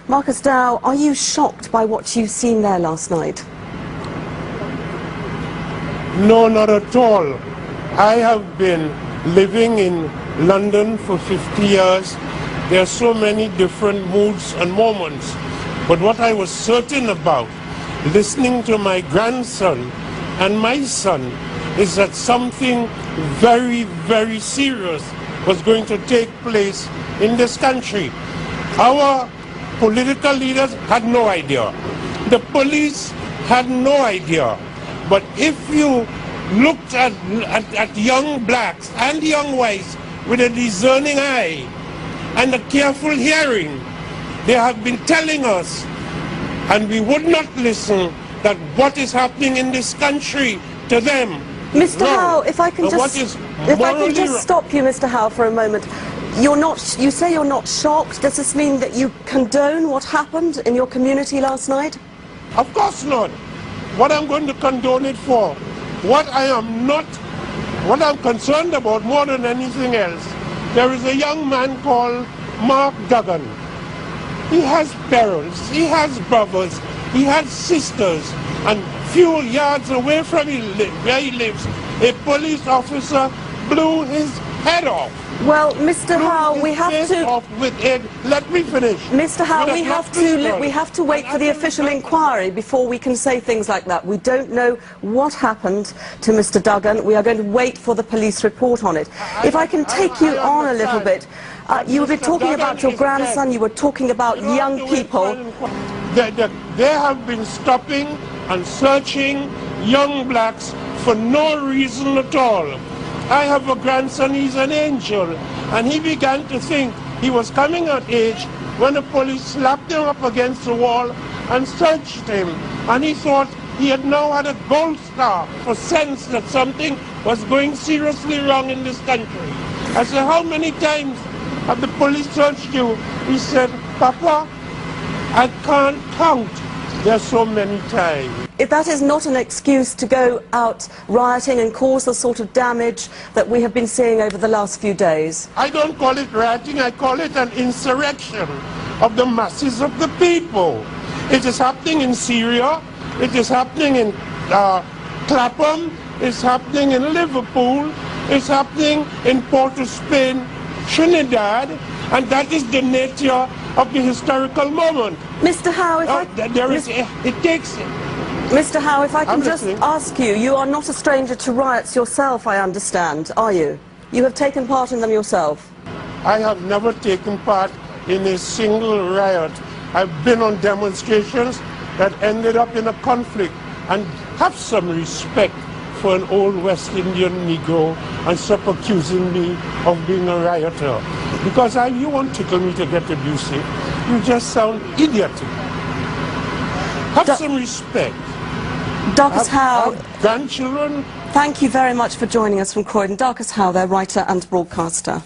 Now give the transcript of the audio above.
Marcus Dow, are you shocked by what you've seen there last night? No, not at all. I have been living in London for 50 years. There are so many different moods and moments. But what I was certain about, listening to my grandson and my son, is that something very, very serious was going to take place in this country. Our political leaders had no idea. The police had no idea. But if you looked at young blacks and young whites with a discerning eye and a careful hearing, they have been telling us, and we would not listen, that what is happening in this country to them. Mr. Howe, if I can just stop you, Mr. Howe, for a moment. You say you're not shocked. Does this mean that you condone what happened in your community last night? Of course not. What I'm going to condone it for, what I'm concerned about more than anything else, there is a young man called Mark Duggan. He has parents, he has brothers, he has sisters, and few yards away from where he lives, a police officer blew his head off. Well, Mr. Howe, we have to... Let me finish. Mr. Howe, we have to wait for the official inquiry before we can say things like that. We don't know what happened to Mr. Duggan. We are going to wait for the police report on it. If I can take you on a little bit, you were talking about your grandson, you were talking about young people. They have been stopping and searching young blacks for no reason at all. I have a grandson, he's an angel, and he began to think he was coming of age when the police slapped him up against the wall and searched him, and he thought he had now had a gold star for sense that something was going seriously wrong in this country. I said, how many times have the police searched you? He said, Papa, I can't count. There's so many times. If that is not an excuse to go out rioting and cause the sort of damage that we have been seeing over the last few days. I don't call it rioting, I call it an insurrection of the masses of the people. It is happening in Syria, it is happening in Clapham, it's happening in Liverpool, it's happening in Port of Spain, Trinidad, and that is the nature of the historical moment. Mr. Howe, Mr. Howe, if I can just ask you, you are not a stranger to riots yourself, I understand, are you? You have taken part in them yourself. I have never taken part in a single riot. I've been on demonstrations that ended up in a conflict, and have some respect for an old West Indian Negro and stop accusing me of being a rioter. Because you won't tickle me to get abusive. You just sound idiotic. Have some respect. Marcus Howe, grandchildren. Thank you very much for joining us from Croydon. Marcus Howe, their writer and broadcaster.